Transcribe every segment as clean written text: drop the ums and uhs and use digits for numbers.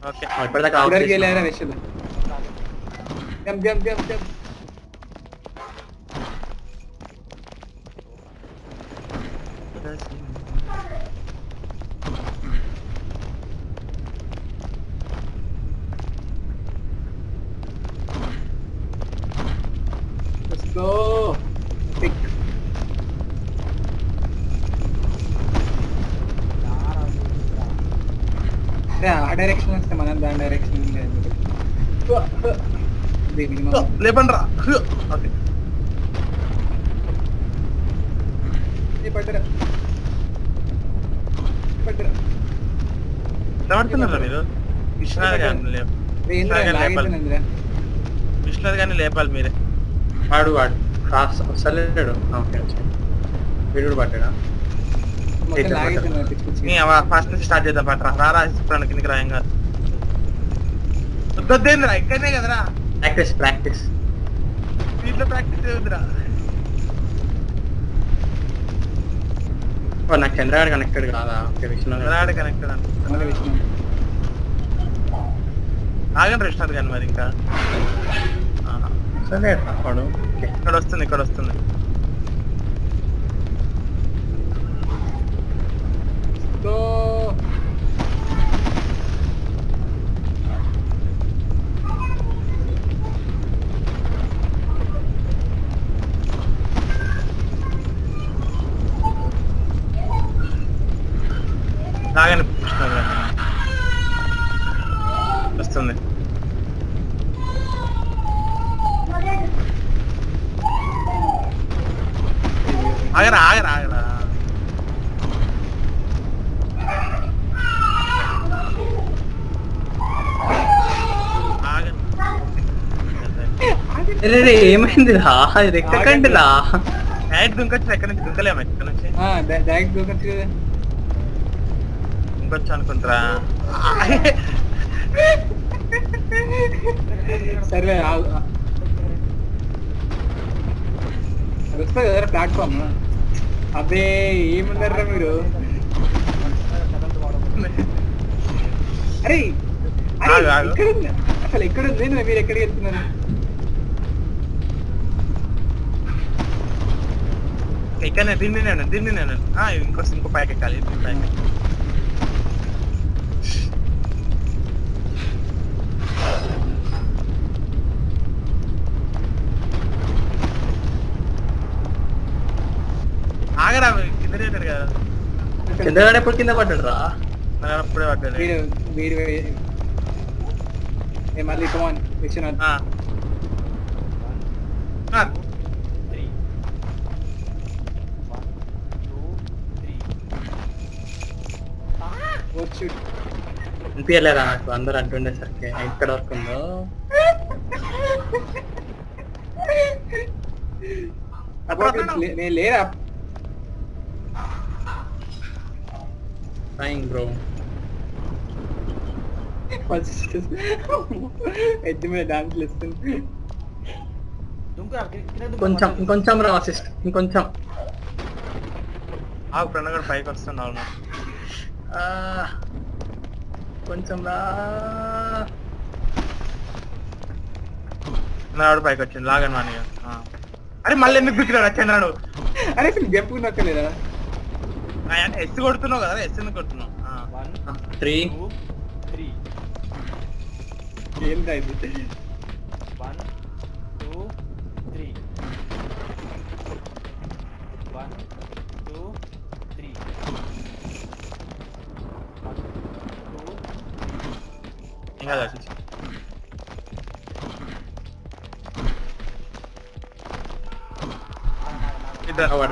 Okay ఇప్పటిదాకా ఆ direction వస్తే మనం దాని డైరెక్షన్ లేపండి రా. ఓకే పట్టరా పడుతున్నారా మీరు? విశ్వనాథ్ గారిని లేపాలి మీరే. వాడు వస్తలేడు. ఓకే వీడు పట్టాడా? ఫస్ట్ నుంచి స్టార్ట్ చేద్దాం. పట్టరా రారా ఇప్పుడు కిందకి రాయంగా వద్దేందిరా ఇక్కడనే కదరా ప్రాక్టీస్ దీంట్లో ప్రాక్టీస్ ఏముందిరా? నాకు చంద్రగాడు కనెక్టెడ్ కాదా? చంద్రగాడు కనెక్టెడ్ ఆగండి విశ్వనాథ్ గాని మరి ఇంకా సరే వాడు ఇక్కడ వస్తుంది ఆగండి విశ్వనాథ్ గాని వస్తుంది. ఆగరా ఏమైందిరా? ఎక్కకండిరా డైరెక్ట్ దుంకొచ్చు. ఎక్కడి నుంచి దుంకలేమా? ఇక్కడ నుంచి డైరెక్ట్ దూకొచ్చు కదా. దుంకొచ్చు అనుకుంటారా? సరే వస్తుంది కదా ప్లాట్ఫామ్. అదే ఏముందర్రా మీరు? అరే అసలు ఎక్కడ ఉంది? మీరు ఎక్కడికి వెళ్తున్నారు? ఇక్కడ దీన్ని నేను ఇంకో పైకి ఎక్కాలి. ఆగరా కింద కదా. చంద్రగాడు ఎప్పుడు కింద పడ్డాడు రా? అప్పుడే పడ్డాడు వీడు. మళ్ళీ కమాన్ విశ్వనాథ్. అనిపించలేరా నాకు? అందరు అంటుండేసరికి ఎక్కడ వరకు ఉందో. నేను లేరా బ్రో? ఎత్తి మీద డాన్స్ ఇస్తుంది. ఇంకొంచెం రా అసిస్ట్. ఇంకొంచెం ఆ ఫ్రెండ్ కూడా పైకి వస్తుంది. ఆల్మోస్ట్ కొంచెం రా. నాడు పైకి వచ్చింది. లాగను అని. అరే మళ్ళీ ఎందుకు బిక్కిరాడు చంద్రాడు? అరే చెప్పు నక్కలేదా? ఎస్ కొడుతున్నావు కదా. ఎస్ ఎందుకు కొడుతున్నావు? 3 ఏం కాదు. 1 2 3 1 2 3 ఇంకా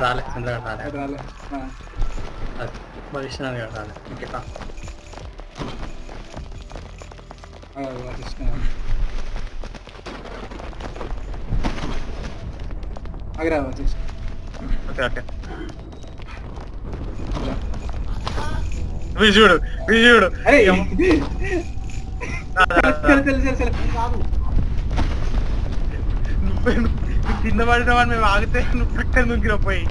రాలే. చంద్రగాడు రాలే. విశ్వనాథ్ గారు రాలే. ఇంకా ఓకే విజుడు. కింద పడిన వాడిని మేము ఆగితే నువ్వు పక్కన దుంకిన పోయి.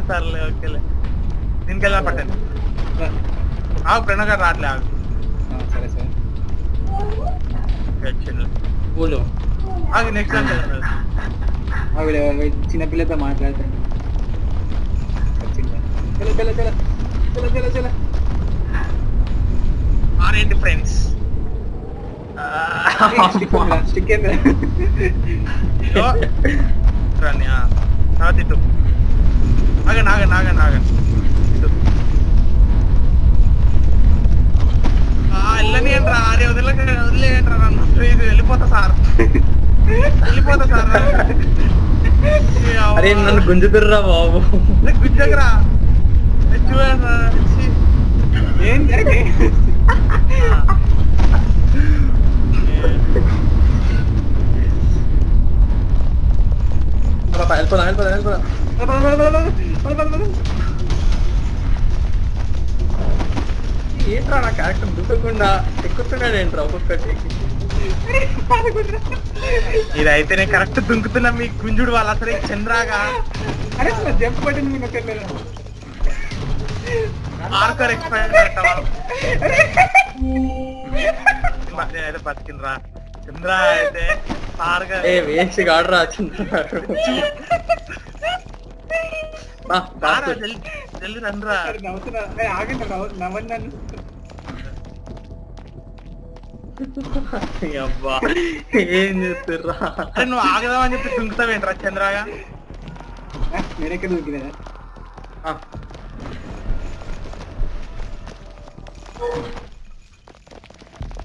సర్లే ఓకేలే. దీనికి వెళ్ళా పట్టండి ప్రణవ్ గారు రావట్లే ఆగు సరే సరే ఊళ్ళు ఆగు నెక్స్ట్ ఆవిడ చిన్నపిల్లతో మాట్లాడతాను చలో చలో చలో చలో చలో చలో ఆరేంటి ఫ్రెండ్స్ స్టిక్ ఏంద్రా తర్వాత ఇటు ఆగండి ఆగండి ఆగండి ఆగండి ఇటు వెళ్ళనియండి రా అరే వదిలేయండి రా నన్ను ఇది వెళ్ళిపోతా సార్ అరే నన్ను గుంజుతుర్రా బాబు గుంజకరా చూడండి ఏంటి ఏంట్రా నా క్యారెక్టర్ దుక్కకుండా ఎక్కుతున్నాడు ఏంట్రా ఒక్కొక్కటి ఇదైతే నేను కరెక్ట్ దుంకుతున్నా మీ గుంజుడు వాళ్ళు అసలు చంద్రాగా అరే జంప్ పట్టింది ఆర్కర్ ఎక్స్పైర్ నేనైతే బతికినరా చంద్ర అయితే వేసి కాడరా చంద్ర జల్ది రండ్రా నవ్వుతున్నా ఆగండి నవ్వండి నన్ను అబ్బా ఏం చేస్తుర్రా అరే నువ్వు ఆగదామని చెప్పి దుంకుతావేంట్రా చంద్రగా నేనెక్కడ దూకినా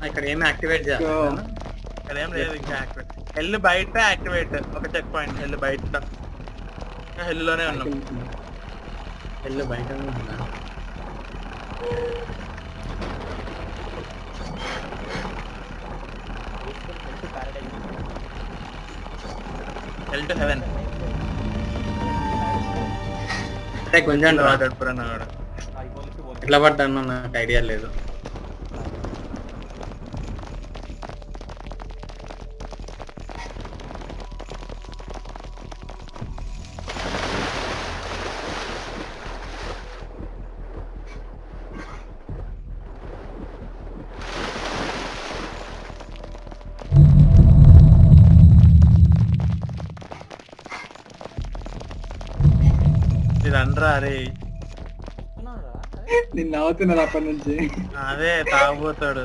ఇక్కడ ఏమి యాక్టివేట్ చేయాలి ఇక్కడ ఏం లేదు ఇంకా యాక్టివేట్ హెల్ బయట యాక్టివేట్ ఒక చెక్ పాయింట్ హెల్ బయట హెల్లోనే ఉన్నాం హెల్ బయట ఉన్నా హెల్ టు హెవెన్ అంటే కొంచెం గడుపురన్నాడు ఎట్లా పడ్డాను నాకు ఐడియా లేదు రండ్రా అరే నిన్ను నవ్వుతున్నాడు అప్పటి నుంచి అదే తాగబోతాడు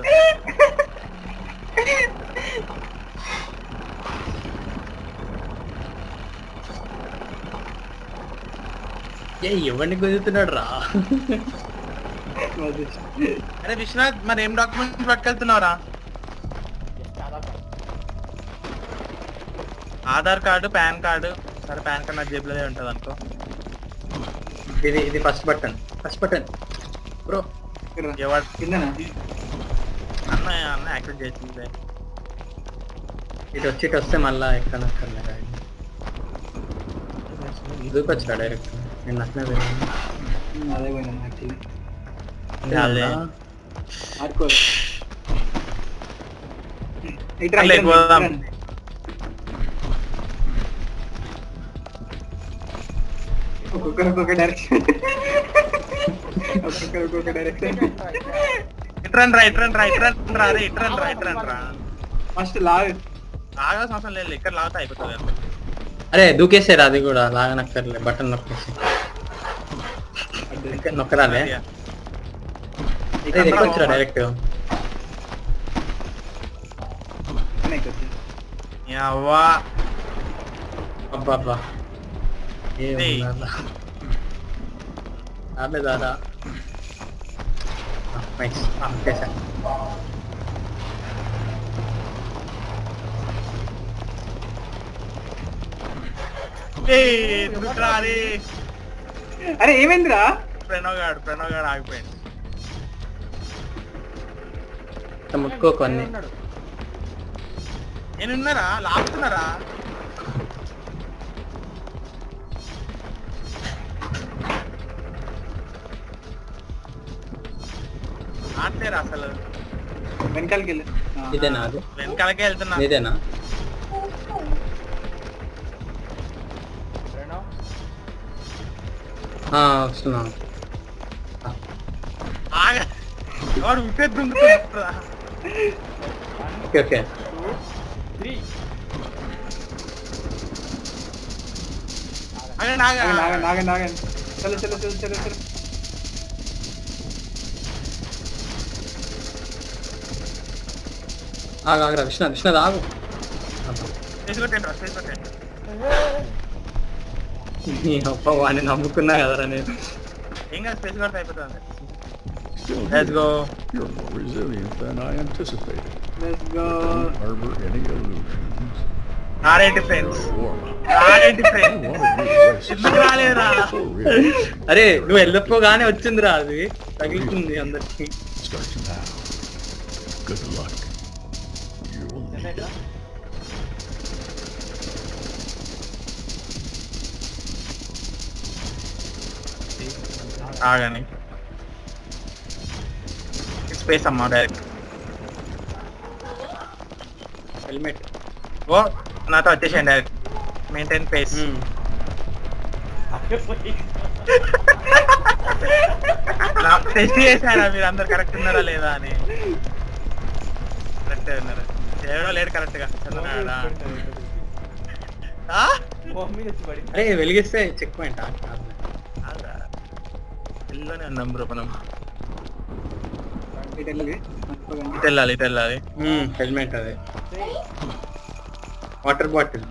ఎవరిని కుదురుతున్నాడు రా అరే విశ్వనాథ్ మరి ఏం డాక్యుమెంట్స్ పట్టుకెళ్తున్నావురా ఆధార్ కార్డు పాన్ కార్డు సరే పాన్ కార్డు నా జేబులోనే ఉంటుంది అనుకో ఇది ఫస్ట్ బటన్ బ్రో ఎవరు కిందనా అన్న యాక్టివేట్ చేసింది ఇటు వస్తే మళ్ళా ఎక్కడ దూకొచ్చా డైరెక్ట్ నేను నచ్చినది అదే పోయినా ఒక్కొక్క డైరెక్షన్ ఒక్కొక్క డైరెక్షన్ ఫస్ట్ లాగాల్సిన అవసరం లేదు ఇక్కడ లాగుతా అయిపోతుంది అంతే అరే దూకేసారు అది కూడా లాగనక్కర్లే బటన్ నొక్కేసి నొక్కరాలే వచ్చారా డైరెక్ట్ అవ్వా అబ్బా అబ్బా దాదా అరే ఏమైందిరా ప్రణవ్ గాడు ఆగిపోయింది ముక్కో కొన్ని నేనున్నారా లాగుతున్నారా ఆడలేరా అసలు వెనకాలకి వెళ్ళి ఇదేనా అది వెనకాలకే వెళ్తున్నా ఇదేనా ప్రణవ్ వస్తున్నా ఆగా వాడు ఉంటే దుంకుతుంటా ఓకే ఓకే 2 3 ఆగండి ఆగండి ఆగండి చలో చలో చలో చలో చలో ఆగరా విశ్వనాథ్ ఆగు స్పేస్ కొట్టండి నీ అప్ప వాడిని నమ్ముకున్నా కదరా నేను ఏం కాదు స్పేస్ కొడితే అయిపోతుంది Still Let's here. go. You're more resilient than I anticipated. Let's go Don't harbor any illusions. నారేంటి ఫ్రెండ్స్ Warm up. నారేంటి I friends wanted you to rest. ఎందుకు రాలేదురా So realistic. అరే నువ్వు వెళ్ళకపోగానే వచ్చిందిరా అది తగులుతుంది అందరికి Starts now. Good luck. You'll need it. ఆగని స్పేస్ అమ్మా డైరెక్ట్ హెల్మెట్ ఓ నాతో వచ్చేసాను డైరెక్ట్ మెయింటైన్ పేస్ టెస్ట్ చేశారా మీరు అందరు కరెక్ట్ ఉన్నారా లేదా అని కరెక్ట్ ఉన్నారు ఎవడో లేడు కరెక్ట్ గా చందనాడా మమ్మీ వచ్చి పడింది అరే వెలిగిస్తే చెక్ పాయింట్ ఇల్లునే ఉన్నాం బ్రో మనం ఇటు వెళ్ళి మర్చిపోకండి. ఇటు వెళ్ళాలి హెల్మెట్ అదే వాటర్ బాటిల్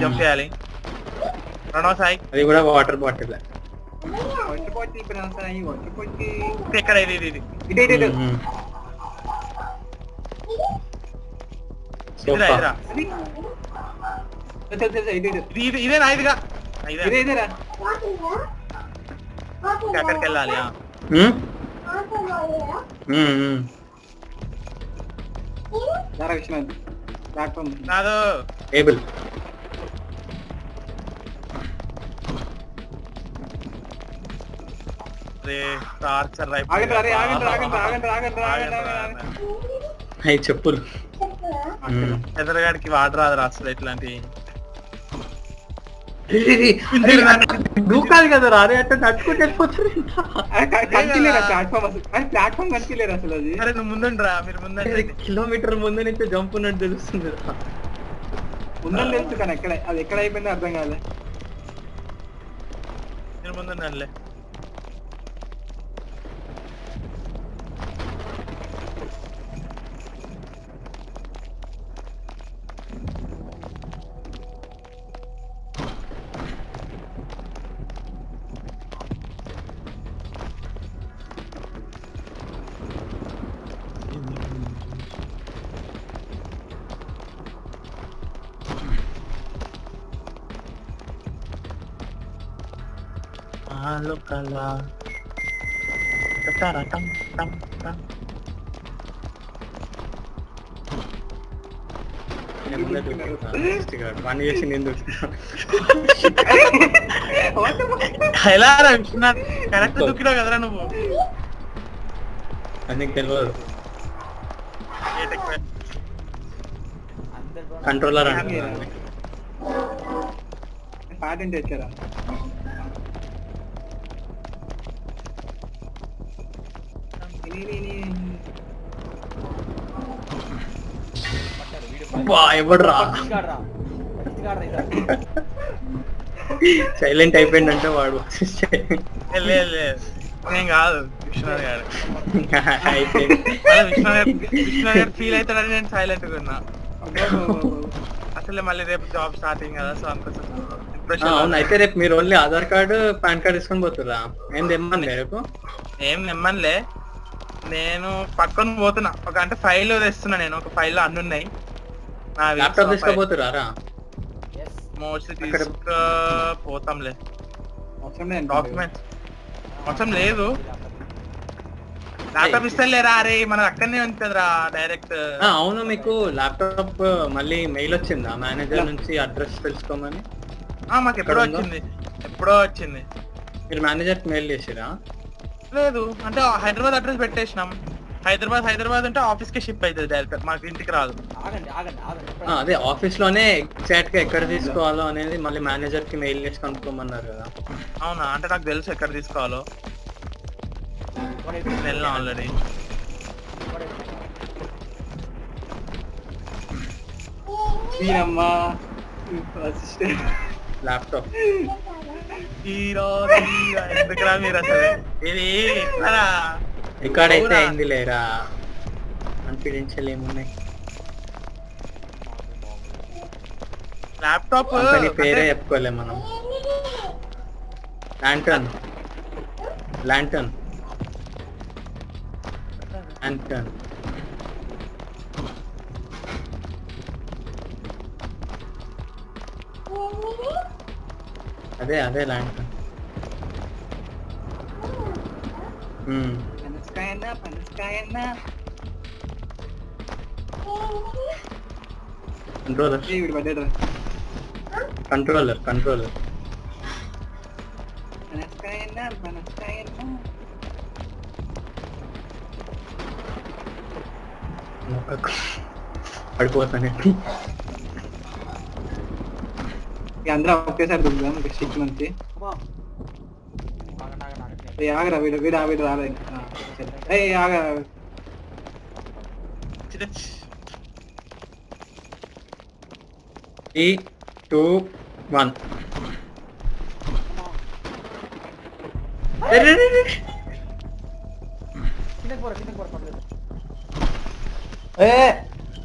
జంప్ చేయాలి రెండవ సాయి అది కూడా వాటర్ బాటిల్ వాటర్ బాటిల్ ఇప్పుడు వస్తాయి వాటర్ బాటిల్ ఇక్కడ ఇది ఇటు ఇటు ఇటు ఇదిరా ఇదిరా అది చల్ చల్ ఇటు ఇటు ఇదేనా ఇదిగా ఇదే ఇదేరా అక్కడికి వెళ్ళాలి దారా విశ్వనాథ్ ప్లాట్ఫామ్ నాదో టేబుల్ టార్చర్ ఆగండి రా, రే, ఆగండి. అవి చెప్పులు ఎదురుగాడికి వాటర్ రాదు అసలు ఇట్లాంటి దూకాలి కదా రా, అరే అంటే నడుచుకుంటే వెళ్ళిపోతారు కనిపించలేరా ప్లాట్ఫామ్ అసలు అది ప్లాట్ఫామ్ కనిపించలేరు అసలు అది సరే నువ్వు ముందుండ్రా మీరు ముందండి కిలోమీటర్ ముందు నుంచి జంప్ ఉన్నట్టు తెలుస్తుంది రా. ఉందని తెలుసు కానీ ఎక్కడ అది ఎక్కడ అయిపోయిందో అర్థం కాలే మీరు ముందుండండిలే కలా పని చేసి నేను దూకుతున్నా. ఎలా రా విశ్వనాథ్ కరెక్ట్ దుక్కినావు కదరా నువ్వు అందుకు తెలియదు అందరు కంట్రోలర్ అంటున్నారు పాటెంట్ వచ్చారా ఎవడరా సైలెంట్ అయిపోయిందంటే వాడు లేదు నేను కాదు విశ్వనాథ్ గారు అయిపోయింది విశ్వనాథ్ గారు ఫీల్ అవుతాడని నేను సైలెంట్ గా ఉన్నా అసలే మళ్ళీ రేపు జాబ్ స్టార్టింగ్ కదా సో అందుకోసం అవును. అయితే రేపు మీరు only Aadhaar card PAN card తీసుకొని పోతురా? ఏం తెమ్మని రేపు? ఏం నిమ్మనిలే, నేను పక్కన పోతున్నా ఒక అంటే ఫైల్ తెస్తున్నా. నేను ఒక ఫైల్ లో అన్ని ఉన్నాయి. ల్యాప్టాప్ తీసుకోపోతురా? మోస్ట్లీ తీసుకుపోతాంలే. డాక్యుమెంట్స్ అవసరం లేదు, ల్యాప్టాప్ ఇస్తలేరా? అరే మన అక్కడనే ఉంటుందిరా డైరెక్ట్. అవును, మీకు ల్యాప్టాప్ మళ్ళీ మెయిల్ వచ్చిందా మేనేజర్ నుంచి అడ్రస్ తెలుసుకోమని? మాకు ఎప్పుడో వచ్చింది, ఎప్పుడో వచ్చింది. మీరు మేనేజర్ కి మెయిల్ చేసిరా? లేదు, అంటే హైదరాబాద్ అడ్రస్ పెట్టేసినాం. హైదరాబాద్ అంటే ఆఫీస్ కి షిప్ అవుతుంది డైరెక్ట్, మాకు ఇంటికి రాదు. అదే ఆఫీస్ లోనే ఎగ్జాక్ట్ గా ఎక్కడ తీసుకోవాలో అనేది మళ్ళీ మేనేజర్ కి మెయిల్ చేసి కనుక్కోమన్నారు కదా. అవునా? అంటే నాకు తెలుసు ఎక్కడ తీసుకోవాలో. వెళ్ళాం ఆల్రెడీ. ఈయనమ్మా అసిస్టెంట్ ల్యాప్టాప్ ఎందుకురా మీరు అసలు ఇది ఎట్లా రికార్డ్ అయితే అయింది లేరా, కాన్ఫిడెన్షియల్ ఏమున్నాయి. ల్యాప్టాప్ కంపెనీ పేరే చెప్పుకోలే మనం. ల్యాంటర్న్ ల్యాంటర్న్ ల్యాంటర్న్ అదే అదే ల్యాంటర్న్. పనసకాయన్నా పనసకాయన్నా కంట్రోలర్ వీడు పడ్డాడు. కంట్రోలర్ కంట్రోలర్ పనసకాయన్నా పనసకాయన్నా పడిపోతానే. ఇక అందరం ఒకేసారి దుబ్బుదాం ఒక 6 మంత్స్. ఆగరా వీడు వీడు వీడు రాలేదు. ఆగరా 3, 2, 1.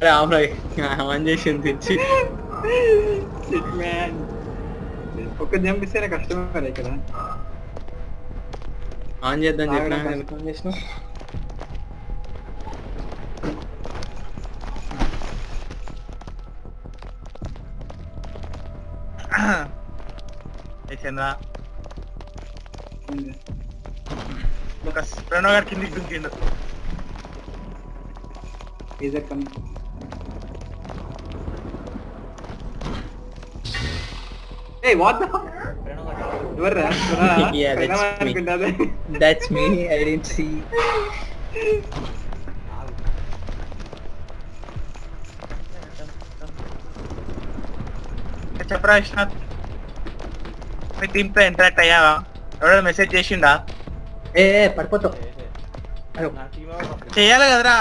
అరే ఆన్ చేసింది ఇచ్చి ఒక్క జంప్ ఇస్తేనే కష్టమే కదా ఇక్కడ. ఆన్ చేద్దాం చెప్పినా ఎందుకు ఆన్ చేసినావు? చంద్ర ప్రణవ్ గారు కిందికి దుంకిండు. ఈజర్ కమ్ ఏయ్ వాట్ ద ఫక్ ఎవర్రా Yeah, that's me. I didn't see. చెప్పరా విశ్వనాథ్, మీ టీమ్ తో ఇంటరాక్ట్ అయ్యావా? ఎవడో మెసేజ్ చేసిండా? ఏ పడిపోతావు. చెయ్యాలి కదరా,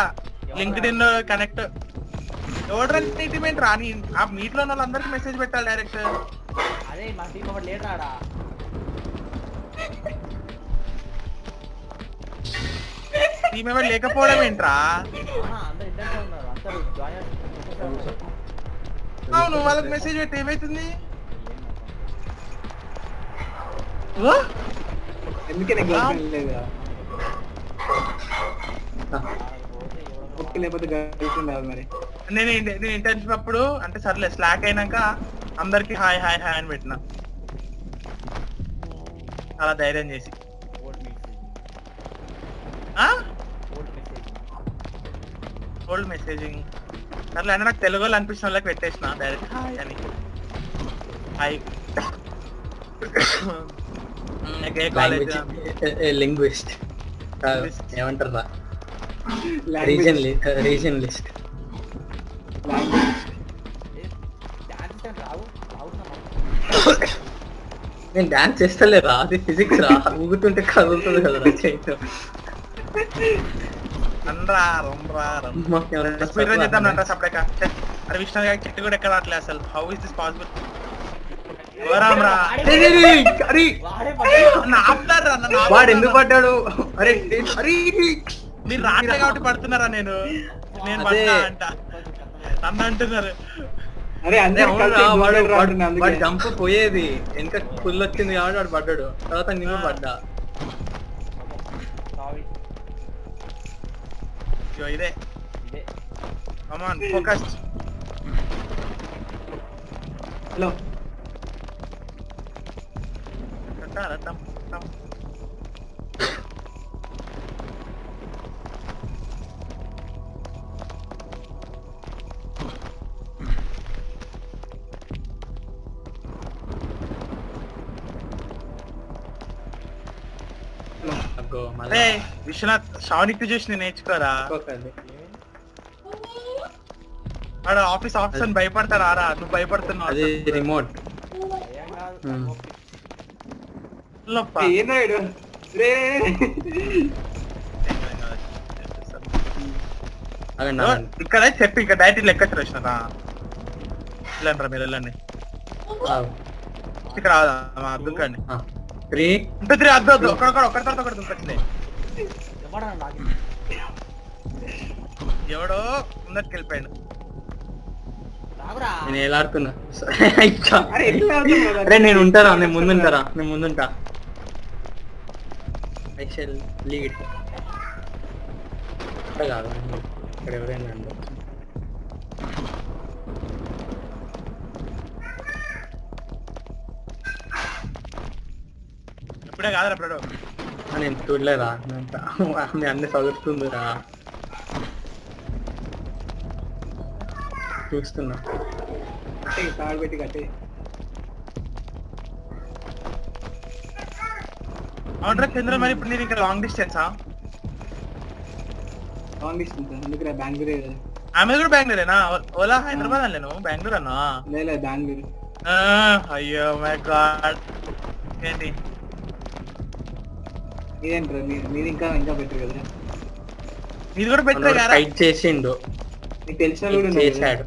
లింక్డ్ ఇన్ కనెక్ట్. ఎవడరా టీమ్ ఏంటి రాని? ఆ మీట్ లో వాళ్ళందరికి మెసేజ్ పెట్టాలి డైరెక్ట్. అదే మా టీం ఒకటి లేట్ రాడా. టీమ్ ఎవరు లేకపోవడం ఏంట్రా? అందరు ఇంటర్ ఉన్నారు, అందరు జాయిన్. అవును, వాళ్ళకి మెసేజ్ పెట్టి ఏమైతుంది? ఎందుకే నీకు లేదా లేకపోతే గర్ల్ఫ్రెండ్ రాదు మరి. నేను ఇంటర్న్షిప్ అప్పుడు అంటే సర్లే స్లాక్ అయినాక అందరికి హాయ్ హాయ్ హాయ్ అని పెట్టిన, అలా ధైర్యం చేసి. ఓల్డ్ మెసేజింగ్ సర్లే అంటే నాకు తెలుగు వాళ్ళు అనిపించిన వాళ్ళకి పెట్టేసిన డైరెక్ట్ హాయ్ అని. హాయ్ ఏ కాలేజ్? లింగ్విస్ట్ ఏమంటారా, రీజన్ లిస్ట్. నేను డాన్స్ చేస్తలేరా, అది ఫిజిక్స్ రా, ఊగుతుంటే కదులుతుంది కదా చేయటం. అరే విష్ణు గారి చెట్టు కూడా ఎక్కడ రావట్లేదు అసలు. How is this possible? వాడు ఎందుకు పడ్డాడు? అరే మీరు రాట్లే కాబట్టి పడుతున్నారా? నేను పడ్డా అంట నన్ను అంటున్నారు. అరే వాడు జంప్ పోయేది వెనక ఫుల్ వచ్చింది కాబట్టి వాడు పడ్డాడు, తర్వాత నేను పడ్డా. ఇదే కమాన్ ఫోకస్. హలో అరే విశ్వనాథ్, శ్రావణికి చూసి నేను నేర్చుకోరా? వాడు ఆఫీస్ ఆఫీస్ భయపడతారా రా? నువ్వు భయపడుతున్నావు. అది రిమోట్. ఆగండి ఇక్కడ చెప్పి ఇక్కడ డైరెక్ట్ లెక్క వచ్చినారా వెళ్ళండి మీరు వెళ్ళండి ఇక్కడ దుంకండి 3 ఇంకా 3 అద్దు ఒకటి తర్వాత ఒకటి దుంకొచ్చింది ఎవడో ముందరికి వెళ్ళిపోయాడు నేను ఎలా ఆడుతున్నా అరే నేను ఉంటారా నేను ముందుంటా ఐ షల్ లీడ్ కాదు ఇక్కడ ఎవరైనా ఉండొచ్చు ఇప్పుడే కాదురా ఇప్పుడు నేను చూడలేరా మీ అన్ని చదువుతుందిరా చూస్తున్నా తాడు పెట్టి కట్టే అవునరా చంద్ర మరి ఇప్పుడు నేను ఇంకా లాంగ్ డిస్టెన్సా లాంగ్ డిస్టెన్స్ ఎందుకు బెంగళూరు కదా ఆమె కూడా బెంగళూరేనా ఓలా హైదరాబాద్ అని నేను బెంగళూరు అన్నా లేదు బెంగళూరు అయ్యో మై గాడ్ ఏంటి ఇదేంటారు మీరు ఇంకా బెటర్ కదా ఇది కూడా బెటర్ కదా ఫైట్ చేసిండు నీకు తెలిసిన కూడా చేశాడు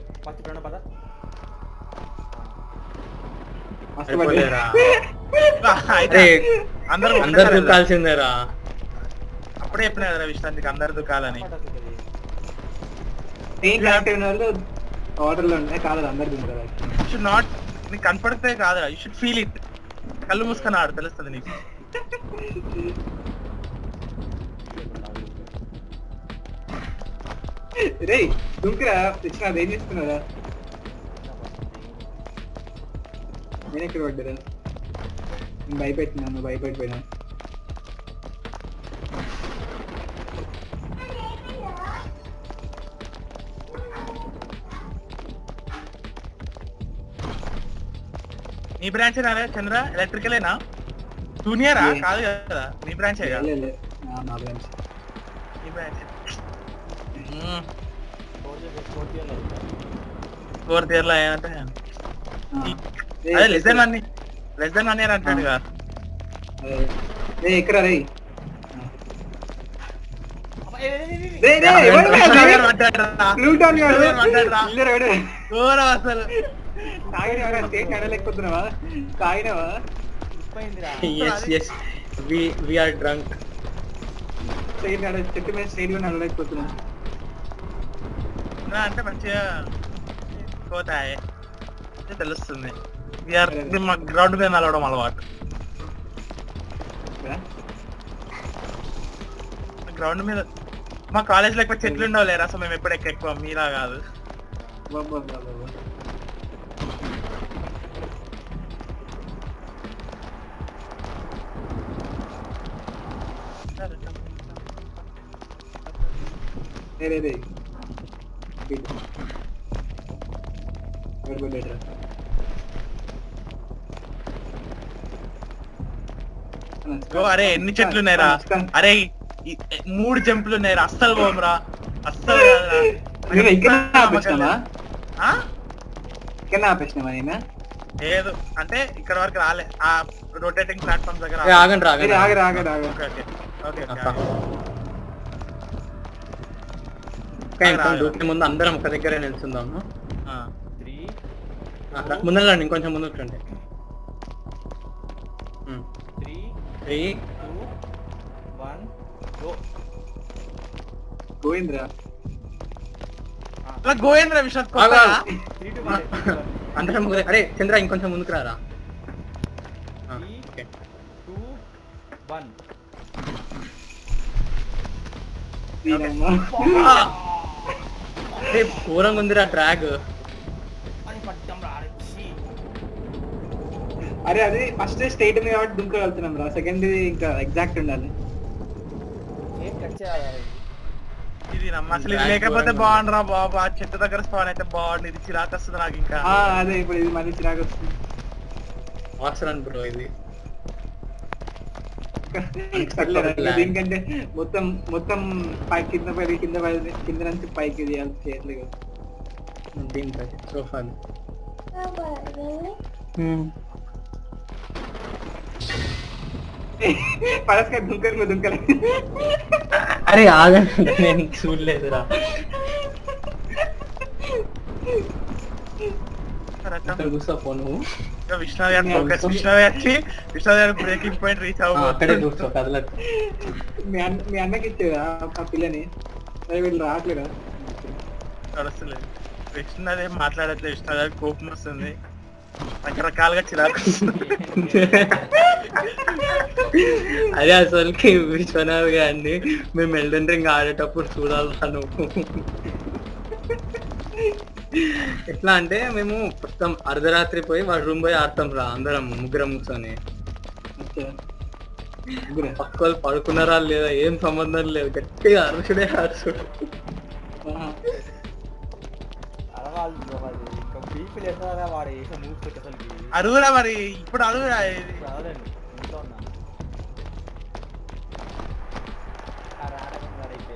అందరు దుకాల్సిందేరా అప్పుడే చెప్పినా కదా విశ్రాంతికి అందరు దుకాలని ఆర్డర్ లో ఉన్నాయి కాదు అందరు తింటారు షుడ్ నాట్ నీకు కనపడితే కాదురా యూ షుడ్ ఫీల్ ఇట్ కళ్ళు మూసుకొని ఆడు తెలుస్తుంది నీకు రే దుంకురా తెచ్చిన ఏం చేస్తున్నారా నేను ఎక్కడ పడ్డారా నేను భయపెట్టినాను భయపెట్టిపోయినా నీ బ్రాంచ్ చంద్ర ఎలక్ట్రికలేనా జూనియరా కాదు కదా నీ బ్రాంచ్ నా బ్రాంచ్ నీ బ్రాంచ్ 4th year లో ఏంటంటే అదే లెస్ దెన్ 1 year అంటాడు కదా ఎక్కడ రే అసలు లేకపోతున్నావా తాగినవా we are drunk చెట్టు మీద స్టేట్ గా నడలేకపోతున్నా అంటే మంచిగా పోతాయి తెలుస్తుంది మా గ్రౌండ్ మీద నడవడం అలవాటు గ్రౌండ్ మీద మా కాలేజ్ లో ఎక్కువ చెట్లు ఉండవు లేరా అసలు మేము ఎప్పుడు ఎక్కువ మీలా కాదు అరే ఎన్ని చెట్లు ఉన్నాయిరా అరే 3 జంపులు ఉన్నాయిరా అస్సలు పోమరా అస్సలు లేదు అంటే ఇక్కడ వరకు రాలే ఆ రొటేటింగ్ ప్లాట్ఫామ్ దగ్గర ముందు అందరం ఒక దగ్గరే నిల్చుందాము ముందరండి ఇంకొంచెం ముందు ఉంటండి 3 2 1 గోవింద్ర విశ్వాస్ అందరం అరే చంద్ర ఇంకొంచెం ముందుకు రారా 3 2 1 ఘోరంగా ఉందిరా ట్రాక్ అరే అది ఫస్ట్ స్టేట్ ఉంది కాబట్టి దుంకగలుగుతున్నాం రా సెకండ్ ఇంకా ఎగ్జాక్ట్ ఉండాలి ఇది అసలు ఇది లేకపోతే బాగుండరా బాబా చెట్టు దగ్గర స్పాన్ అయితే బాగుంది ఇది చిరాకు వస్తుంది నాకు ఇంకా అదే ఇప్పుడు ఇది మళ్ళీ చిరాకు వస్తుంది అవసరం బ్రో ఇది ఎందుకంటే మొత్తం కింద నుంచి పైకి చేయట్లేదు దీనిపై సోఫా పరస్కాయ దుంకలే అరే ఆగండి నేను చూడలేదురా ఇక్కడ కూర్చోపో నువ్వు. విష్ణు గారు ఫోకస్, విష్ణు గారు బ్రేకింగ్ పాయింట్ రీచ్ అక్కడే కూర్చో కదలకు. మీ అన్నకి ఇచ్చేదా ఆ పిల్లని? వీళ్ళు రావట్లేదా? నడుస్తలేదు. విష్ణు అదే మాట్లాడట్లేదు. విష్ణు గారికి కోపం వస్తుంది, రకరకాలుగా చిరాకు వస్తుంది. అదే అసలుకి విశ్వనాథ్ గారిని మేము ఎల్డెన్ రింగ్ ఆడేటప్పుడు చూడాలి నువ్వు. ఎట్లా అంటే మేము మొత్తం అర్ధరాత్రి పోయి వాడి రూమ్ పోయి ఆడతాం రా అందరం ముగ్గురం కూర్చొని. పక్క వాళ్ళు పడుకున్నారా లేదా ఏం సంబంధం లేదు, గట్టిగా అరుచుడే అరుచుడు. ఇంకా పీపుల్ ఎట్లా వాడు వేసే మూవ్స్ అసలు అరుగురా మరి, ఇప్పుడు అరుగురా. రాదండి ఇంట్లో ఉన్నా రాడైతే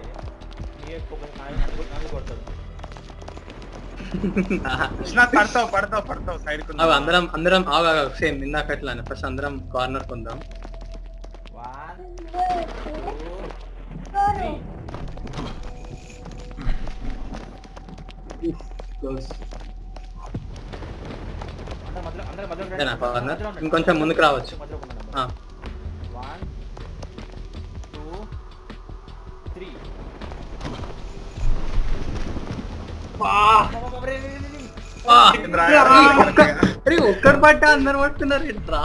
నన్ను కొడతాడు. పడతావు సైడ్ కు. అందరం సేమ్ ఇందాక అట్లానే ఫస్ట్ అందరం కార్నర్ కొందాం. 1 2 3 ఇంకొంచెం ముందుకు రావచ్చు. 1 2 3 ఒక్కరు పట్ట అందరు పడుతున్నారు ఏంట్రా?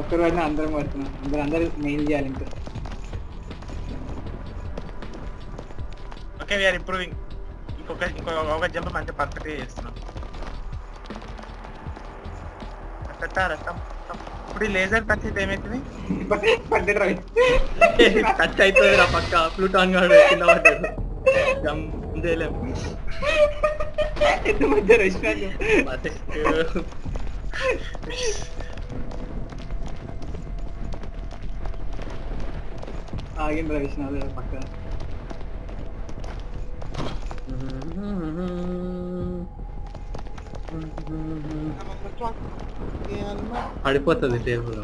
ఒక్కరు పడినా అందరం పడుతున్నాం. అందరూ మెయిల్ చేయాలి ఇంకా. Okay we are improving. ఇంకొక జంప్ మంచి పర్ఫెక్ట్ గా చేస్తున్నాం. ఇప్పుడు ఈ లేజర్ టచ్ అయితే ఏమైతుంది? టచ్ అవుతుంది రా పక్క. ప్లూటాన్ గాడు కింద పడ్డాడు. జంప్ చేయలేము. ఆగింద్ర విష్ణు పక్క. పడిపోతుంది టేబుల్.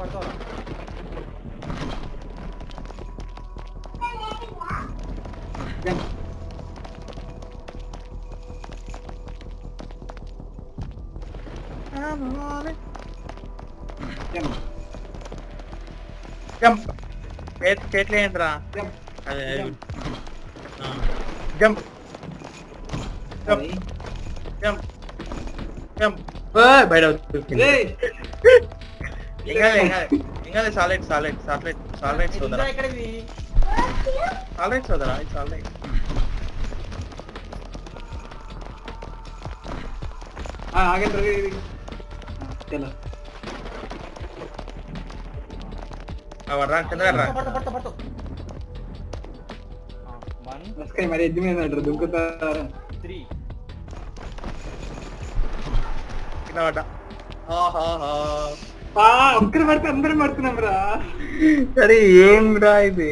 పడతావు. చేతులు ఏంట్రా? జంప్ బయట ఇంకా సాలెట్ సోదరా, సాలెట్ సోదరా, సాలెట్. ఆగండి చలో. మరి ఎద్దు మీద దుంకుతారా? 3 ఒక్కరు పడితే అందరం పడుతున్నాం రా. సరే ఏం రా ఇది?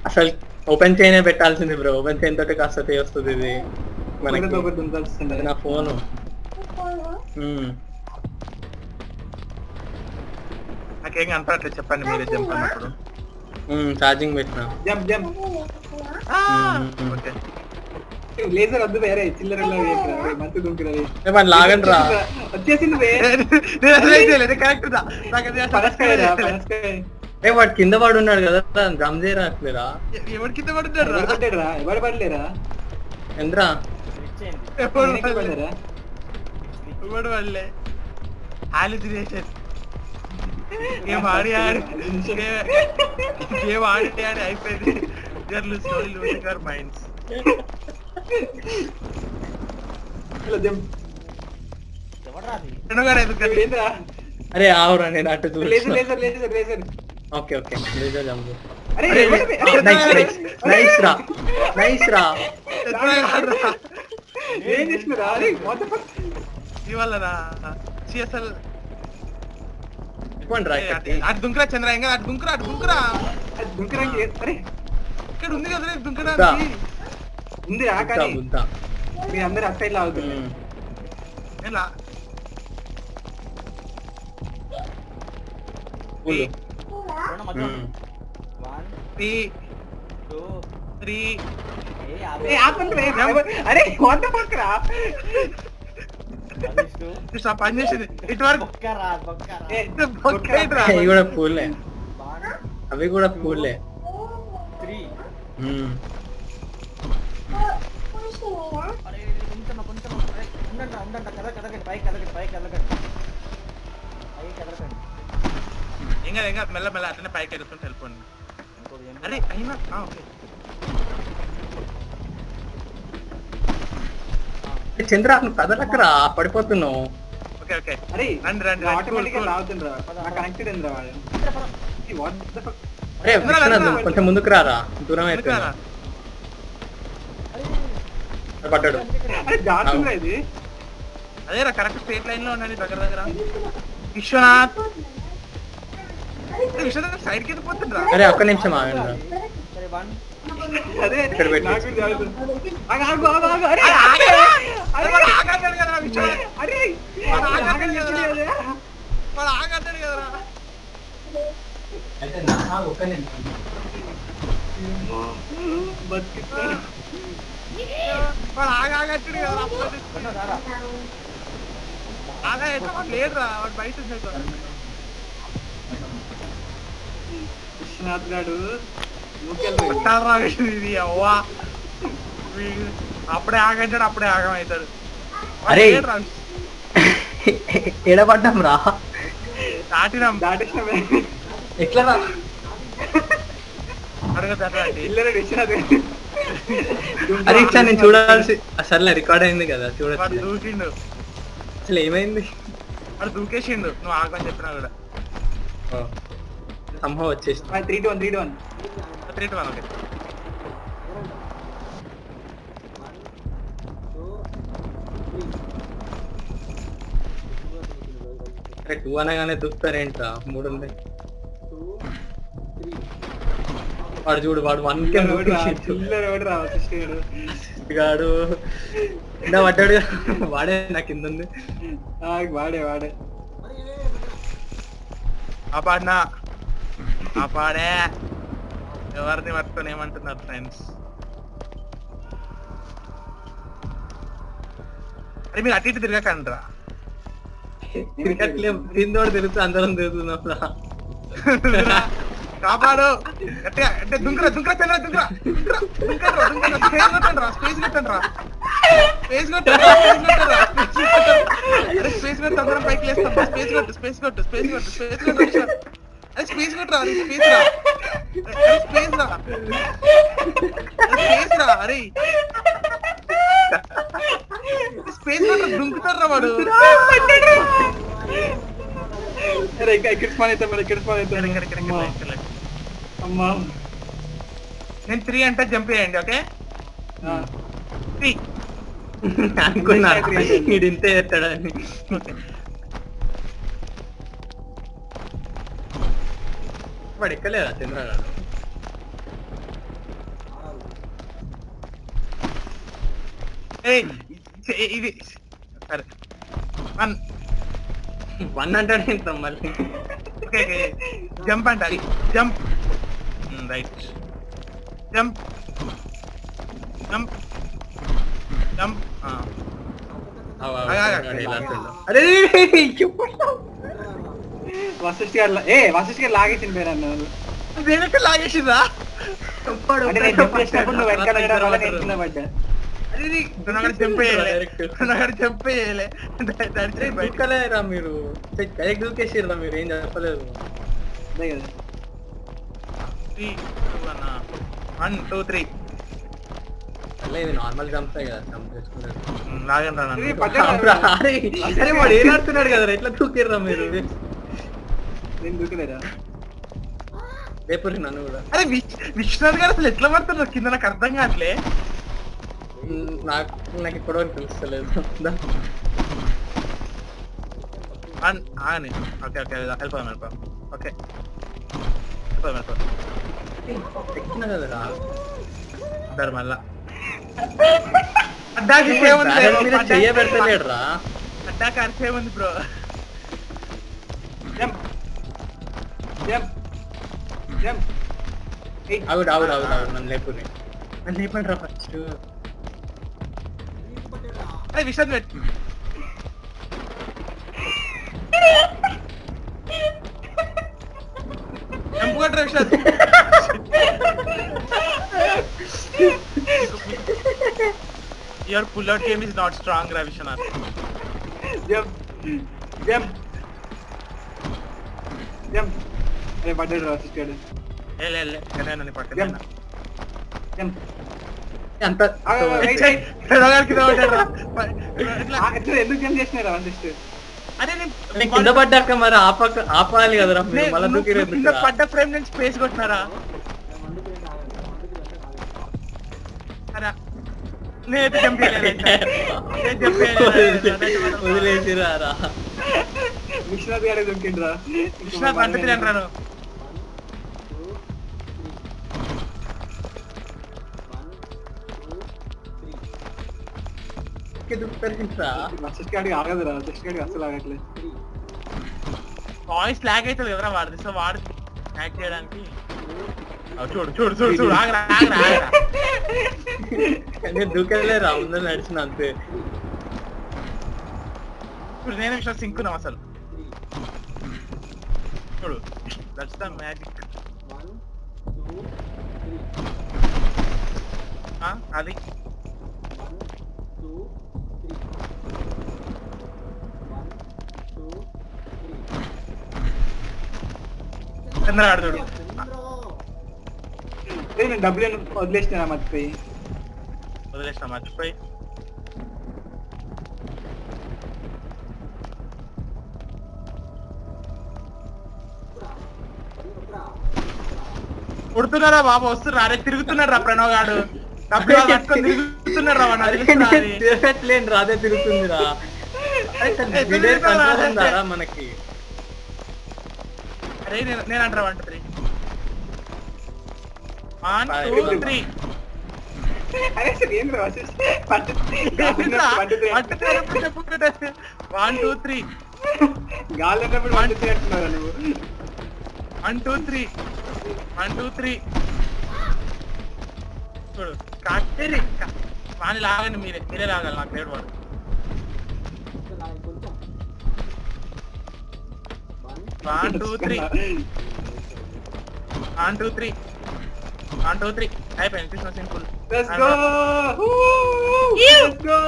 అసలు ఓపెన్ చేయనే పెట్టాల్సింది బ్రో. ఓపెన్ చేయని తోటి కాస్త వస్తుంది ఇది మనకి. నా ఫోను నాకేం కనపడట్లేదు, చెప్పండి మీరే జంప్ అన్నప్పుడు. ఛార్జింగ్ పెట్టినా. లేజర్ వద్దు వేరే చిల్లర మంచి దుంకురవి లాగండి రా. వచ్చేసింది. వాడు కింద పడి ఉన్నాడు కదా, జమ్ చేయరాట్లేరా? ఎవరు కింద పడుతున్నాడు? ఎవరు పడలేరా? ఎంద్రా ఎవడు పడలే. హాలిసినేషన్ గేమ్ ఆడి అయిపోయింది. మైండ్స్. అరే ఆవురా, నేను అటు laser. Okay laser jump. Nice రా. ఏం చేసినారా? ఇవాళరా సిఎస్ఎల్ అటు దుంకరా చంద్ర, ఇంకా అటు దుంకరా ఇక్కడ ఉంది కదా దుంకడానికి. ఉంది మీ అందరు అసైడ్ లాగుతుంది. పూలు. రెండు మధ్య మ్మ్. 1 3 2 3 ఏ ఆపండి రే. అరే కొత్త పక్కరా ఆ పని చేసింది ఇటు వరకు అవి కూడా పూలే, అవి కూడా పూలే. 3 మ్మ్. అరే కొంచెం అరే ఉండండి కదకండి పైకి కదకండి ఇంకా మెల్ల మెల్ల అట్లనే పైకి ఎదుర్కొని వెళ్ళిపోండి. అరే అయినా ఓకే చంద్ర నువ్వు కదలక్కరా, పడిపోతున్నావు. ఓకే ఓకే అరే రండి ఆటోమేటిక్ గా లాగుతుండ్రా నా కనెక్టెడ్ ఏంద్రా వాడు వాట్ ద ఫక్. అరే విశ్వనాథ్ నువ్వు కొంచెం ముందుకు రారా, దూరం అయిపోయినా పడ్డాడు. అరే దాటుతుందా ఇది అదేరా కరెక్ట్ స్ట్రేట్ లైన్ లో ఉండండి దగ్గర విశ్వనాథ్ విశ్వనాథ్ సైడ్ కి పోతుండ్రా. అరే ఒక్క నిమిషం ఆగండి. సరే 1 అదే ఇక్కడ పెట్టు. నాకు ఇది ఆగుతుంది. ఆగు అరే ఆగాడు కదరా విశ్వనాథ్, అరే వాడు ఆగట్లేదు ఆగని చెప్పింది కదరా. కదా. వాడు ఆగాడు కదరా. బతికిస్తా. వాడు ఆగాడు కదరా. సారా ఆగా ఎట్లా వాడు లేడురా, వాడు బయట ఉన్నాడు. విశ్వనాథ్ గాడు నువ్వుకెళ్ళి కొట్టాలరా ఇది అవ్వా అప్పుడే ఆగంటాడు, అప్పుడే ఆగమవుతాడు. అరే. ఎడబడ్డాం రా, దాటినాం దాటేసిన ఎట్లా రా? అడగదండి. ఇల్లరే విశ్వనాథ్ అరే ఇచ్చా నేను చూడాల్సి, సర్లే రికార్డ్ అయింది కదా వాడు చూడచ్చు. దూకిండు, అసలు ఏమైంది? వాడు దూకేసిండు నువ్వు ఆగమని చెప్పినా కూడా. సంభవం వచ్చేసి 3-1 3-1 3-1 ఓకే. అరే 2 అనగానే దూకుతారేంట్రా, 3 ఉంది. వాడు చూడు, వాడు 1 కే చిల్లర ఎవడు రా సిస్టర్ గాడు ఇందా పడ్డాడు. వాడే నా కింద ఉంది. వాడే ఆ పాడే ఎవరిని పట్టుకొని ఏమంటున్నారు ఫ్రెండ్స్? అరే మీరు అటు ఇటు తిరగకండి రా. తిరగట్లే, తిందోడు తిరుగుతూ అందరం తిరుగుతున్నప్పుడు కాపాడు గట్టిగా అంటే దుంకరా స్పేస్ కొట్టు అందరం పైకి లేస్తాం. స్పేస్ కొట్టు అరే స్పేస్ కొట్టురా, అరే స్పేస్ కొట్టు, దుంకుతారా వాడు. ఇక్కడ స్పాన్ అవుతాం అమ్మా. నేను 3 అంటే జంప్ చేయండి. ఓకే 3 అనుకున్నా వీడు ఇంతే ఎత్తాడని. ఓకే వాడు ఎక్కలేదా చంద్రగాడు? ఇది సరే 1 అంటాడు ఎంత మళ్ళీ. ఓకే జంప్ అంట, జంప్ రైట్ జంప్ అరే వశిష్ఠ గారు లాగేసింది పేరు అన్నారు. దేనికి లాగేసిందా? అంటే నేను జంప్ చేసినప్పుడు నువ్వు వెనకాల వేయడం వల్ల నేను కింద పడ్డా. జంప్ చేయలే బయటకలేరా మీరు, డైరెక్ట్ దూకేసిరా మీరు, ఏం చెప్పలేదు. అదే కదా 3 1 2 3 ఇది నార్మల్ జంప్సే కదా, జంప్ చేసుకున్నారు. లాగండి రా ఇది నన్ను. పడ్డా. అరే వాడు ఏం ఆడుతున్నాడు కదా, ఎట్లా దూకిర్రా మీరు? నేను దూకలేదా? రేపు నన్ను కూడా. అరే విశ్వనాథ్ గారు అసలు ఎట్లా పడుతున్నారు కింద, నాకు అర్థం కావట్లే. నాకు ఇప్పటివరకు తెలుస్తలేదు. ఆగని ఓకే వెళ్ళిపోదాం ఓకే ఎక్కిన కదరా ఇద్దరు మళ్ళా అడ్డాకి మీద చెయ్య పెడతలేడు రా. అడ్డాకి అరిసేముంది బ్రో. జంప్ జంప్ అవుడు నన్ను లేపండి రా ఫస్ట్. విషాద్ పెట్టు. జంప్ కొట్టరా విషాద్. Your pull-out game is not strong, Ravishnath. Jump jump jump అరే పడ్డాడు రా సిస్టర్ నన్ను పక్కన జంప్ జంప్ అంత ఎందుకు జంప్ చేసినారా సిస్టర్ అరే నేను కింద పడ్డాక మరి ఆపాలి కదరా మీరు మళ్ళా దూకిరు ఎందుకు రా? పడ్డ ఫ్రేమ్ నుంచి స్పేస్ కొట్టినారా? అరే నేనైతే జంప్ వదిలేసిరా రా. విశ్వనాథ్ గారే దొరికిండ్రా విశ్వనాథ్ వంట తినరాను. సిస్టర్ గాడికి ఆగదురా సిస్టర్ గాడికి అసలు ఆగట్లేదు వాయిస్ లాగ్ అవుతుంది కదరా వాడిది. సో వాడు యాక్ట్ చేయడానికి చూడు ఆగరా. నేను దూకెళ్ళలేరా ముందు నడిచిన అంతే. ఇప్పుడు నేను విషయం సింకున్నాం అసలు. చూడు దట్స్ ద మ్యాజిక్. అది చంద్ర ఆడుతుడు. నేను డబ్బులు వదిలేసినా మర్చిపోయి కొడుతున్నారా బాబు? వస్తున్నా అరే తిరుగుతున్నాడు రా ప్రణవ్ గాడు. డబ్బులు పట్టుకొని తిరుగుతున్నాడు రా వాడు. తిరగట్లేను రాదే తిరుగుతుందిరా మనకి. అరే నేను అంటారా 1 2 3 1 2 3 అరే సార్ ఏం రా 1 2 3 గాలి అన్నప్పుడు 1 2 3 అంటున్నావు నువ్వు. 1 2 3 1 2 3 చూడు కట్టేరి వాని లాగండి. మీరే లాగాలి. నాకు లేడు వాడు. 1 2 3 1 2 3 1 2 3 అయిపోయింది. Krishna simple. Let's go! Let's go!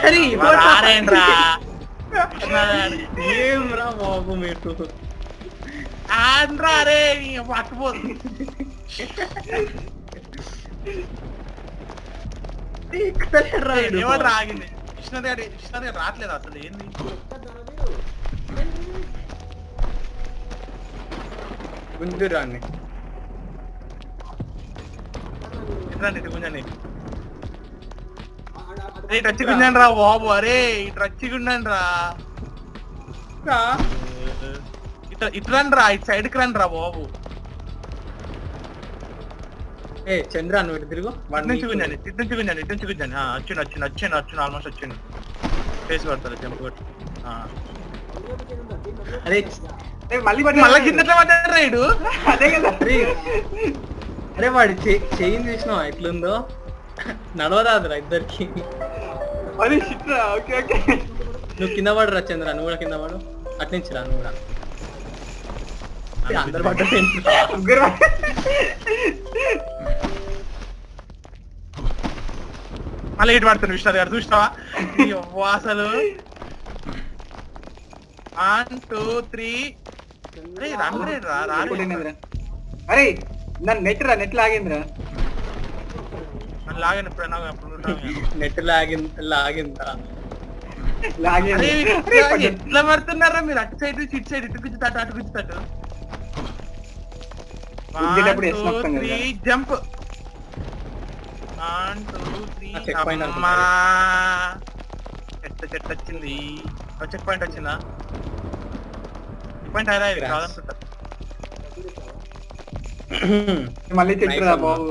అరే ఏం రా బాబు మీరు ఆంధ్రా రే పట్టుపోదు. ఎవరు రాగింది? కృష్ణది గారు రావట్లేదు అసలు. ఏంది గుంజురాన్ని గుంజండి. ఇటు వచ్చి గుంజండి రా బాబు. అరే ఇటు వచ్చి గుండండి రా. ఇటు రండి రా. ఇటు సైడ్కి రండి రా బాబు. ఏ చంద్ర నువ్వు ఇటు తిరుగు. ఇటు నుంచి గుంజండి. వచ్చిండు ఆల్మోస్ట్ వచ్చిండు. ఫేస్ కొడతారు జంప్ కొట్టి. అరే మళ్ళీ కింద పడ్డాడు ఇడు. అదే కదా. అరే వాడి చెయ్యి చూసినావా ఎట్లుందో? నడవరాదురా ఇద్దరికి. అరే షిట్ రా. ఓకే ఓకే నువ్వు కింద పడరా చంద్ర. నువ్వు కూడా కింద పడు. అట్నుంచి రా నువ్వు కూడా. అందరు పడ్డా మళ్ళీ ఇటు పడుతుంది విశ్వనాథ్ గారు. చూసినావా అసలు? 1 2 3 అరే నన్ను నెట్ లాగిందిరా. లాగండి నెట్ లాగిందా? ఎట్లా పడుతున్నారా మీరు? అటు సైడ్ ఇటు సైడ్ ఇటు గుచ్చుతాటు అటు గుచ్చుతాటు. 1 2 3 జంప్. 1 2 3 అమ్మా చెట్టు వచ్చింది. చెక్ పాయింట్ వచ్చిందా? చెక్ పాయింట్ అయినా ఇది కాదనుకుంటా. మళ్ళీ చెట్టురా బాబు.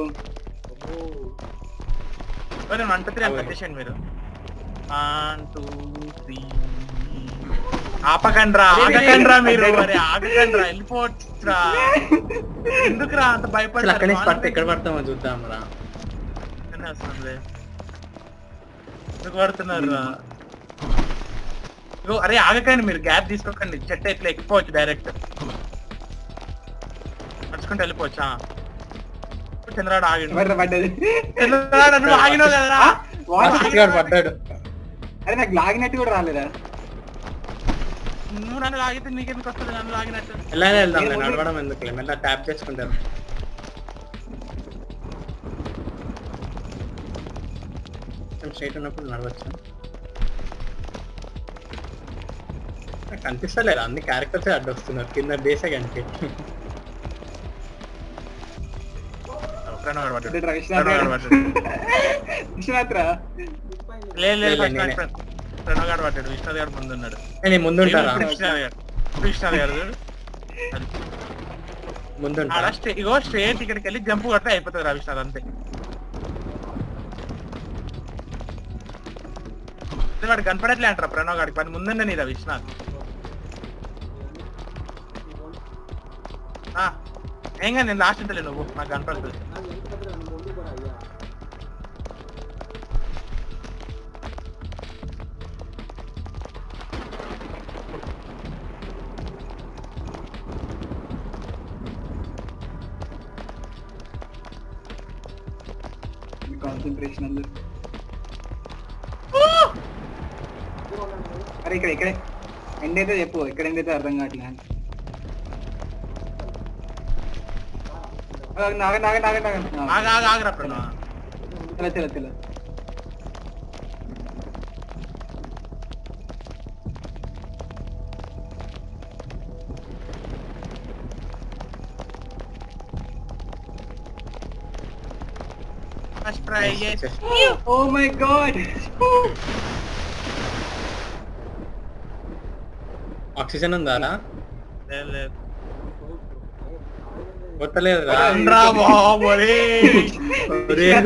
1 2 3 అని పెట్టేసాను మీరు. 1 2 3 ఆపకండ్రా ఆగకండ్రా మీరు మరి ఆగకండ్రా వెళ్ళిపోవచ్చురా ఎందుకురా అంత అసలు అక్కడి నుంచి పడితే ఎక్కడ పడతామో చూద్దాం రా. ఎందుకు పడుతున్నారు రా? ఇగో అరే ఆగకండి మీరు, గ్యాప్ తీసుకోకండి, చెట్టు ఇట్లా ఎక్కిపోవచ్చు డైరెక్ట్ నడుచుకుంటూ వెళ్ళిపోవచ్చా. చంద్రరాడు ఆగిండు. పడ్డది. చంద్రరాడు నువ్వు ఆగినావు కదరా. పడ్డాడు. అరే నాకు లాగినట్టు కూడా రాలేదా? నువ్వు నన్ను లాగితే నీకెందుకు వస్తుంది నన్ను లాగినట్టు? ఎలానే వెళ్దాం, నడవడం ఎందుకు, మెల్ల ట్యాప్ చేసుకుంటారు. స్ట్రైట్ ఉన్నప్పుడు నడవచ్చు. కనిపిస్తలేరా అన్ని క్యారెక్టర్స్ అడ్డు వస్తున్నారు, కింద బేసే కనిపి. విశ్వనాథ్ రా. లేదు ప్రణవ్ గారు పడ్డాడు, విశ్వనాథ్ గారు ముందు ఉన్నాడు. నేను ముందుంటారా? విశ్వనాథ్ గారు ముందుంటారా? ఇగో స్ట్రేట్ ఇక్కడికి వెళ్ళి జంప్ కొడితే అయిపోతుంది రా విశ్వనాథ్, అంతే. వాడు కనపడట్లే అంటారా ప్రణవ్ గారికి, పని ముందుండే నీరా విశ్వనాథ్. ఏం కానీ నేను లాస్ట్ ఉంటలే, నువ్వు నాకు కనపడుతుంది. కాన్సన్ట్రేషన్ అందరు. అరే ఇక్కడే ఎండ్ అయితే చెప్పు, ఎక్కడ ఎండ్ అయితే అర్థం కావట్లే. ఆగరా ప్రణవ్. తెల First try, yes. Oh my god. Oxygen ఉందారా? లేదు కొట్టలేదు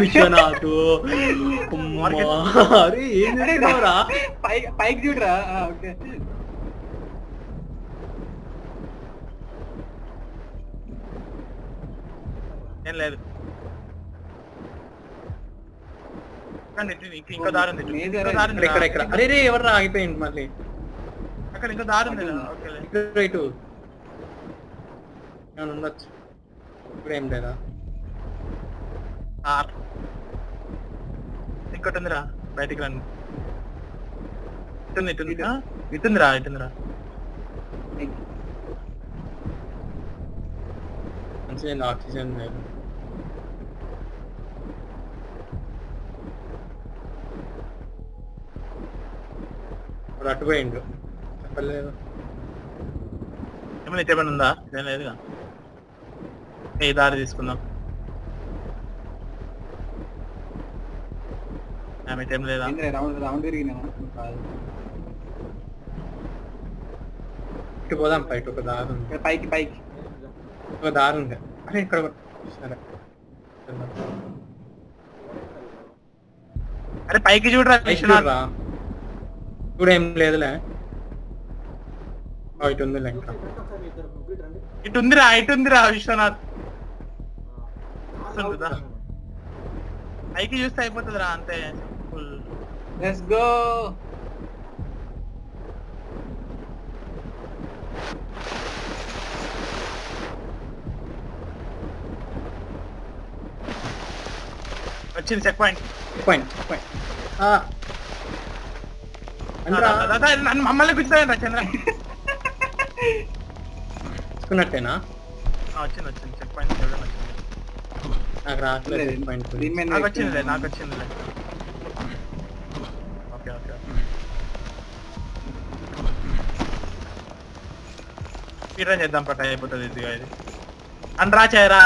విశ్వనాథ్. ఏం చేస్తున్నావురా? పైకి చూడరా. ఓకే ఏం లేదు. ఇంకో దారి ఉంది, ఇక్కడ అరే రే ఎవర్రా ఆగిపోయింది మళ్ళీ? అక్కడ ఇంకో దారి ఉంది. ఇటు ఏమైనా ఉండొచ్చు, ఇప్పుడు ఏం లేదా? ఇంకోటి ఉందిరా, బయటికి రండి. ఇటుందిరా. మంచిగా ఆక్సిజన్ లేదు. ఇప్పుడు అటుపోయిండు, చెప్పలేదు. ఏమైనా ఏమైనా ఉందా? ఏం లేదుగా, ఏ దారి తీసుకుందాం. ఏం లేదా? రౌండ్ తిరిగినా ఇటు పోదాం, పైకి ఒక దారి ఉంది. పైకి ఒక దారి ఉంది. అరే ఇక్కడ సరే, అరే పైకి చూడరా చూడరా. ఇప్పుడు ఏం లేదులే, ఇటు ఉందిలే. ఇంకా ఇటుందిరా విశ్వనాథ్. పైకి చూస్తే అయిపోతుందిరా, అంతే. Let's go. వచ్చింది చెక్ పాయింట్. నన్ను మమ్మల్ని గుర్తున్నా చంద్ర. తీసుకున్నట్టేనా? వచ్చింది చెక్ పాయింట్. నాకు రావట్లేదు చెక్ పాయింట్. నాకు వచ్చిందిలే. ఓకే స్పీడ్ రన్ చేద్దాం, పట్ట అయిపోతుంది ఇదిగా. ఇది అండ్రా చేయరా.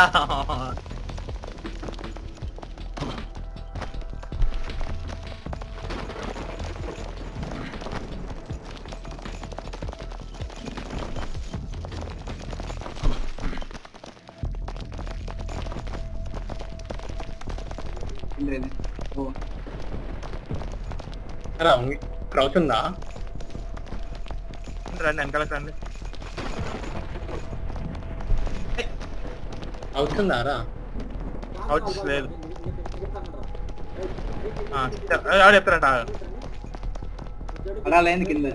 క్రౌచ్ ఉందా? రండి వెనకాలకు రండి. అవుతుందా రా? అవుట్ లేదు ఎవరు చెప్తారంట అలా లేదు కింద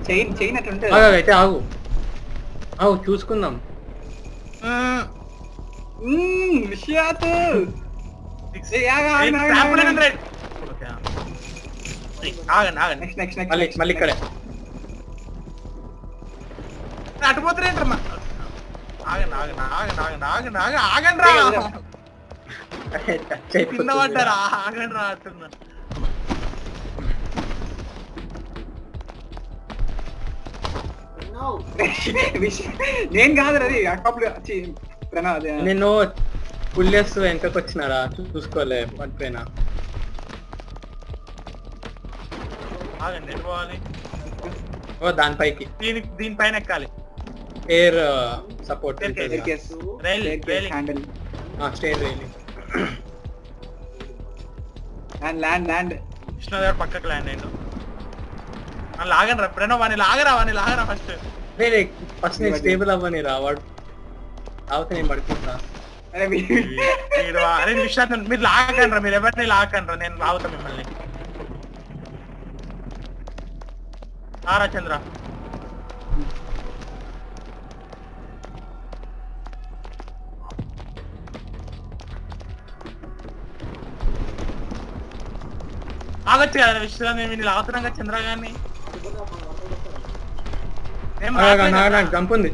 చైన్ అట్లా ఉంటుంది. అయితే ఆగు ఆగు చూసుకుందాం. విషయాత్ ఆగండి ఆగండి నెక్స్ట్ నెక్స్ట్ మళ్ళీ నెక్స్ట్ మళ్ళీ ఇక్కడే. అటుపోతారేంట్రమ్మా ఆగండి ఆగండి ఆగండి ఆగండి ఆగండి ఆగ ఆగండి రా కింద పడ్డారా ఆగండి రా అంటున్నా. నేను కాదు అది అక్కప్పుడు ప్రణవ్ నేను పుల్లేస్తూ వెనకకి వచ్చినారా చూసుకోలే పడిపోయినా. ఆగండి ఎటు పోవాలి? ఓ దానిపైకి దీనిపైన ఎక్కాలి. Air support handle stair railing. Land Krishna గారు పక్కకు ల్యాండ్ అయ్యిండు. లాగండి రా ఎప్పుడైనా వాడిని లాగరా ఫస్ట్. ఫస్ట్ నేను స్టేబుల్ అవ్వని రా, వాడు అవుతే నేను పడుకుంటా. అరే అరే విశ్వాసం మీరు లాగండి రా, మీరు ఎవరిని లాగండి రా, నేను లాగుతా మిమ్మల్ని. ఆరా చంద్ర ఆగొచ్చు కదా విశ్వాసం, నేను లాగుతున్నాం కదా చంద్ర గారిని. జంప్ ఉంది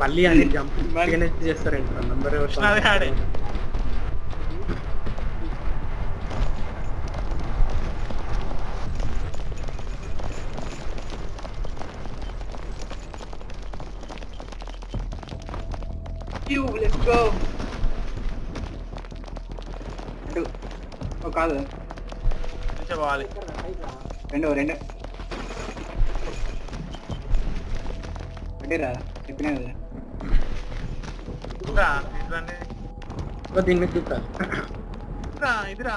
మళ్ళీ అని జంప్ చేస్తారంట నంబర్. ఆడే let's go. కాదు పోవాలి. రెండు రా చెప్పినా కదా. దీని మీద చూస్తారు ఇదిరా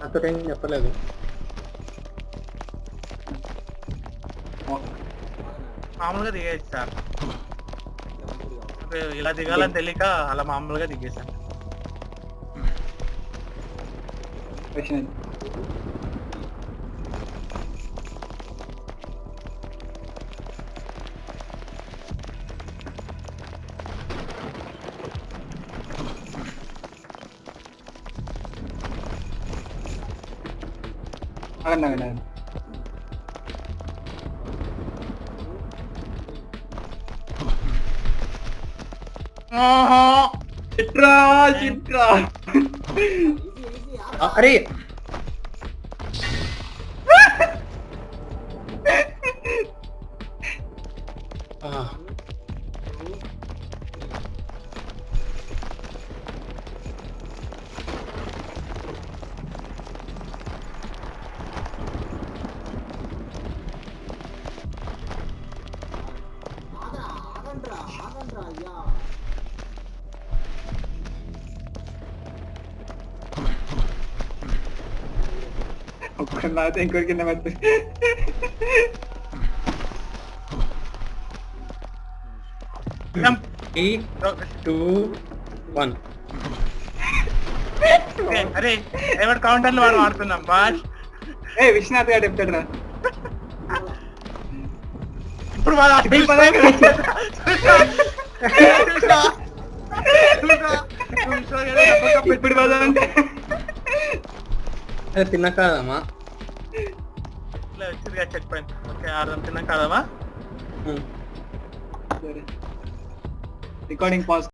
నాతో ఏం చెప్పలేదు. మామూలుగా దిగేది సార్, ఇలా దిగాలని తెలియక అలా మామూలుగా దిగేసాను. చిట్రా అరే ఒక్కరితో ఇంకోటి కింద పడుతుంది. 3, 2, 1. అరే ఎవరు కౌంటర్లు వాడు ఆడుతున్నాం బాష్. విశ్వనాథ్ గారు చెప్తాడు రా ఇప్పుడు ఇప్పుడు అంటే తిన్నా కాదమ్మా వచ్చింది కదా చెక్ పాయింట్. ఓకే ఆరు తిన్నా కాదమ్మా. Recording pause.